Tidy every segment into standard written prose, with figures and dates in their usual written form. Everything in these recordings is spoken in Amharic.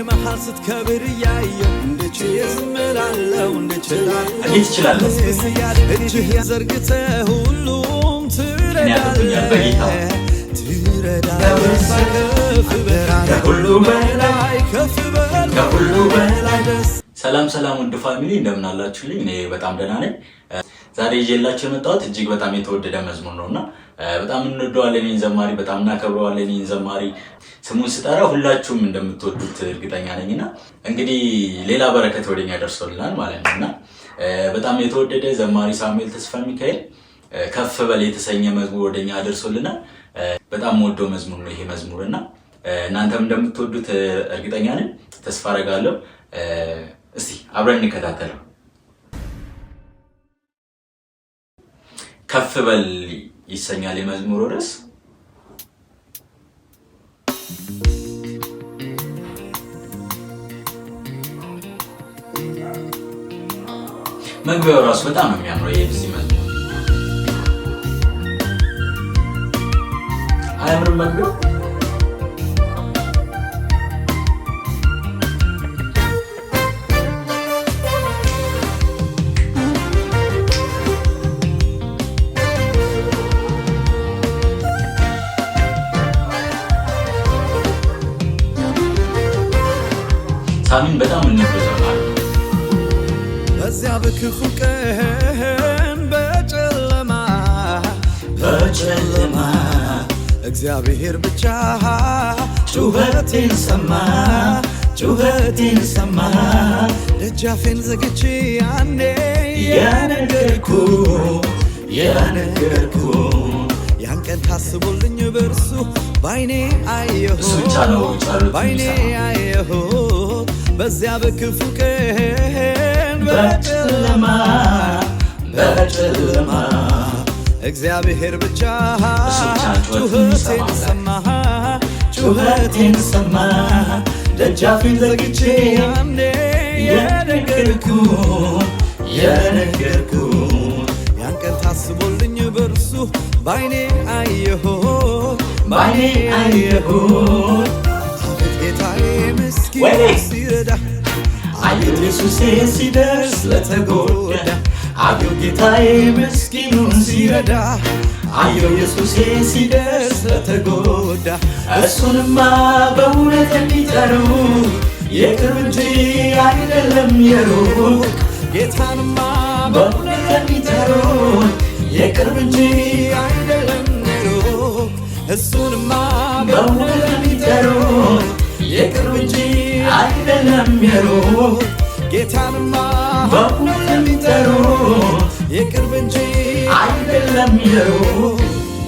መሐልስት ከብር ያየው እንዴት ይዝምላለው እንዴት ይችላል እጅህ ዘርግተ ሁሉም ትረዳለህ ሰላም ሰላም ወንድ ፋሚሊ እንደምን አላችሁልኝ? እኔ በጣም ደህና ነኝ። ዛሬ ይዤላችሁ የመጣሁት እጅግ በጣም የተወደደ መዝሙር ነውና በጣም እንወደዋለን። ይህን ዘማሪ በጣም እናከብረዋለን። ይህን ዘማሪ ስሙን ስጠራ ሁላችሁም እንደምትወዱት እርግጠኛ ነኝና እንግዲህ ሌላ በረከት ወደኛ ደርሶልናል ማለት ነውና በጣም የተወደደ ዘማሪ ሳሙኤል ተስፋ ሚካኤል ከፍ በል የተሰኘ መዝሙር ወደኛ ደርሶልናል። በጣም ወዶ መዝሙር ነው ይሄ መዝሙርና እናንተም እንደምትወዱት እርግጠኛ ነኝ፣ ተስፋ አደርጋለሁ። እስቲ አብረን እንከታተለው። ከፍ በል ይሰኛል የመዝሙሩ ርዕስ። መግቢያው ራሱ በጣም የሚያምረው የዚህ መዝሙር አያምርም? መግቢያው ሳሚን በጣም እንወደዋለን። በዚያ በክፉ ቀን በጨለማ እግዚአብሔር ብቻ ጩኸቴን ሰማ ደጃፌን ዘግቼ ያኔ የነገርኩ ያን ቀን ታስቦልኝ በርሱ ባይኔ አየሁ በዚያ በክፉ ቀን በጨለማ እግዚአብሔር ብቻ ጩኸቴን ሰማ ደጃፌን ዘግቼ ያኔ የነገርኩ ያን ቀን ታስቦልኝ በርሱ ባይኔ አየሁ አቤት ጌታዬ ምስኪን ሲረዳ አየሁ ኢየሱሴ ሲደርስ ለተጎዳ አየሁ ጌታዬ ምስኪኑን ሲረዳ አየሁ ኢየሱሴ ሲደርስ ለተጎዳ እሱንማ በእውነት የሚጠሩ የቅርብ እንጂ አይደለም የሩቅ ጌታንማ በእውነት የሚጠሩ የቅርብ እንጂ አይደለም የሩቅ እሱንማ በእውነት የሚጠሩ የቅርብ እንጂ አይደለም የሩቅ ጌታንማ በእውነት የሚጠሩ የቅርብ እንጂ አይደለም የሩቅ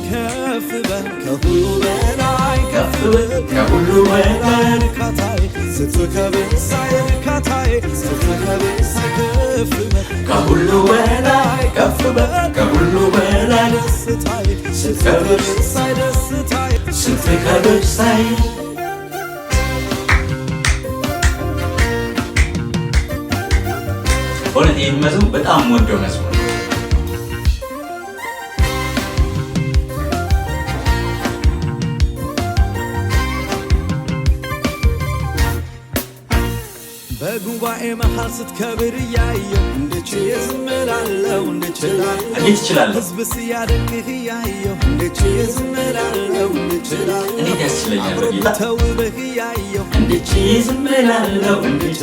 ከፍ በል ከሁሉ በላይ ከፍ በል ከሁሉ በላይ እርካታዬ ስትከብር ሳይ እርካታዬ ስትከብር ሳይ ከፍ በል ከሁሉ በላይ ከፍ በል ከሁሉ በላይ ደስታዬ ስትከብር ሳይ ደስታዬ ስትከብር ሳይ በእውነት ይህን መዝሙር በጣም ወደው መዝሙር በጉባኤ መሃል ስትከብር እያየው እንዴት ይዝምላለው እንዴት ይችላል ህዝብ ሲያደንቅህ እያየው እንዴት ይዝምላለው እንዴት ያስችለኛል በጌታ ተውበህ እያየው እንዴት ይዝምላለው እንዴት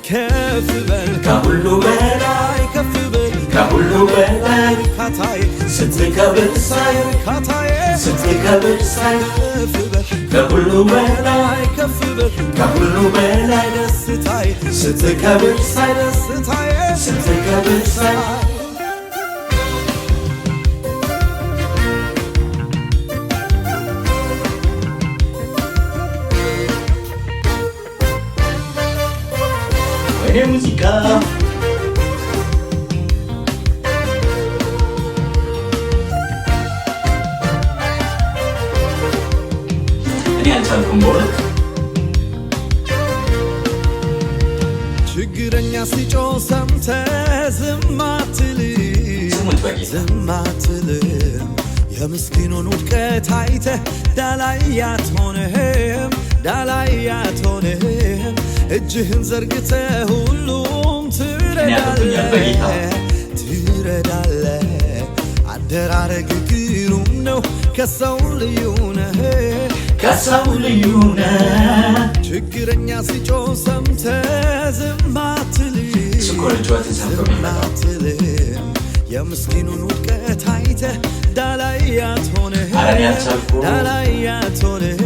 ከፍ በል ከሁሉ በላይ ከፍ በል ከሁሉ በላይ እርካታዬ ስትከብር ሳይ እርካታዬ ስትከብር ሳይ ከፍ በል ከሁሉ በላይ ከፍ በል ከሁሉ በላይ ደስታዬ ስትከብር ሳይ ደስታዬ ስትከብር ሳይ ወይኔ ሙዚቃ እኔ አልቻልኩም በእውነት ችግረኛ ሲጮህ ሰምተህ ዝም አትልም የምስኪኑን ውድቀት አይተህ ዳላይ አትሆንህም ዳላይ አትሆንም እጅህን ዘርግተህ ሁሉም ትረዳለህ አደራረግ ግሩም ነው ከሰው ልዩ ነህ ችግረኛ ሲጮህ ሰምተህ ዝም አትልም የምስኪኑን ውድቀት አይተህ ዳላይ አትሆንም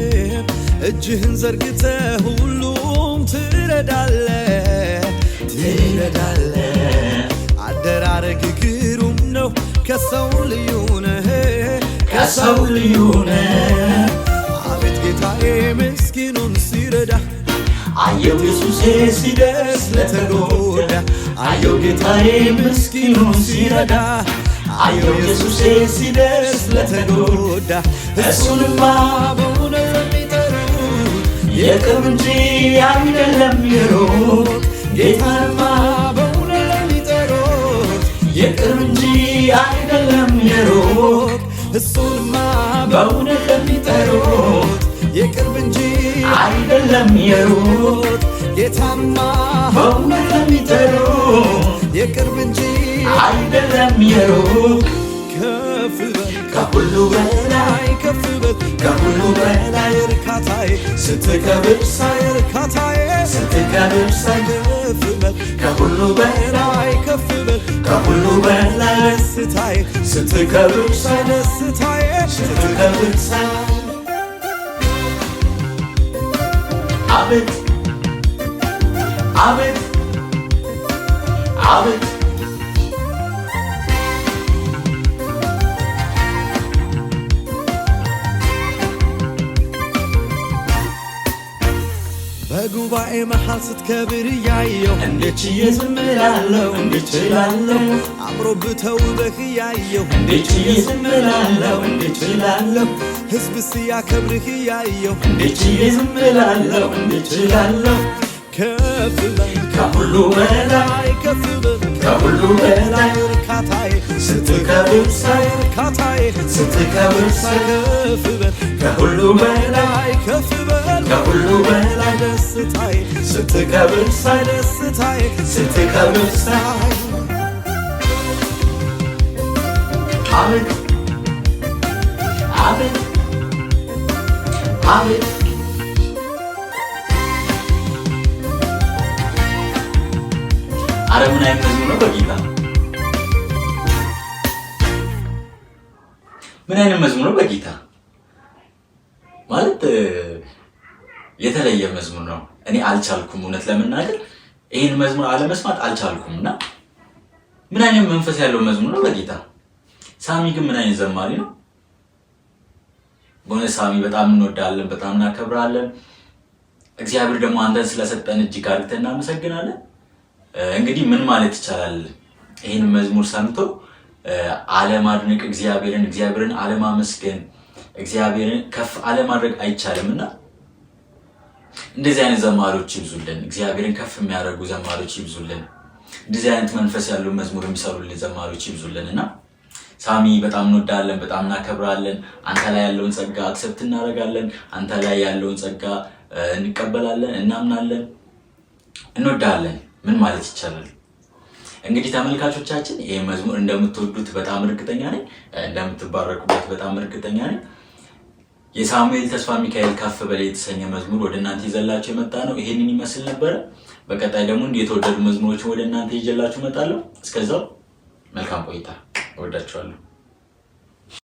እጅህን ዘርግተህ ሁሉም ትረዳለህ አደራረግ ግሩም ነው ከሰው ልዩ ነህ አቤት ጌታዬ ምስኪኑን ሲረዳ አየው ኢየሱሴ ሲደርስ ለተጎዳ አየው ጌታዬ ምስኪኑን ሲረዳ አየው ኢየሱሴ ሲደርስ ለተጎዳ እሱንማ በእውነት ለሚጠሩት የቅርብ እንጂ አይደለም የሩቅ ጌታንማ በእውነት ለሚጠሩት የቅርብ እንጂ አይደለም የሩቅ እሱንማ በእውነት ለሚጠሩት የቅርብ እንጂ አይደለም የሩቅ ጌታማ በእውነት ለሚጠሩት የቅርብ እንጂ አይደለም የሩቅ ከፍ በል ከሁሉ በላይ ከፍ በል ከሁሉ በላይ እርካታዬ ስትከብር ሳይ እርካታዬ ስትከብር ሳይ ከፍ በል ከሁሉ በላይ ከፍ በል ከሁሉ በላይ ደስታዬ ስትከብር ሳይ ደስታዬ ስትከብር ሳይ አቤት አቤት አቤት በጉባኤ መሃል ስትከብር እያየሁ እንዴት ችዬ ዝም እላለሁ እንዴት እችላለሁ አምሮብህ ተውበህ እያየሁ እንዴት ችዬ ዝም እላለሁ እንዴት እችላለሁ ሕዝብ ሲያከብርህ እያየሁ እንዴት ችዬ ዝም እላለሁ እንዴት እችላለሁ ከፍ በል ከሁሉ በላይ ከፍ በል ከሁሉ በላይ እርካታዬ ስትከብር ሳይ እርካታዬ ስትከብር ሳይ ከፍ በል ከሁሉ በላይ ከፍ በል ከሁሉ በላይ ደስታዬ ስትከብር ሳይ ደስታዬ ስትከብር ሳይ አቤት አቤት አቤት አረ ምን አይነት መዝሙር ነው በጌታ ምን አይነት መዝሙር ነው በጌታ ማለት የተለየ መዝሙር ነው እኔ አልቻልኩም እውነት ለመናገር ይሄን መዝሙር አለመስማት አልቻልኩምና ምን አይነት መንፈስ ያለው መዝሙር ነው በጌታ ሳሚ ግን ምን አይነት ዘማሪ ነው በእውነት ሳሚ በጣም እንወዳለን በጣም እናከብራለን እግዚአብሔር ደግሞ አንተን ስለሰጠን እጅግ አድርገን እናመሰግናለን እንግዲህ ምን ማለት ይቻላል ይሄን መዝሙር ሰምቶ አለማድነቅ እግዚአብሔርን አለማመስገን እግዚአብሔርን ከፍ አለማድረግ አይቻልምና እንደዚህ አይነት ዘማሪዎች ይብዙልን እግዚአብሔርን ከፍ የሚያደርጉ ዘማሪዎች ይብዙልን እንደዚህ አይነት መንፈስ ያለው መዝሙር የሚሰሩልን ዘማሪዎች ይብዙልንና ሳሚ በጣም እንወዳለን በጣም እናከብራለን አንተ ላይ ያለውን ጸጋ አክሰፕት እናደርጋለን አንተ ላይ ያለውን ጸጋ እንቀበላለን እናምናለን እንወዳለን ምን ማለት ይቻላል እንግዲህ ተመልካቾቻችን ይሄ መዝሙር እንደምትወዱት በጣም እርግጠኛ ነኝ እንደምትባረኩበት በጣም እርግጠኛ ነኝ የሳሙኤል ተስፋ ሚካኤል ከፍ በል የተሰኘ መዝሙር ወደ እናንተ ይዘላችሁ የመጣ ነው ይሄንን ይመስል ነበር በቀጣይ ደግሞ የተወደዱ መዝሙሮችን ወደ እናንተ ይዤላችሁ እመጣለሁ እስከዛው መልካም ቆይታ እወዳችኋለሁ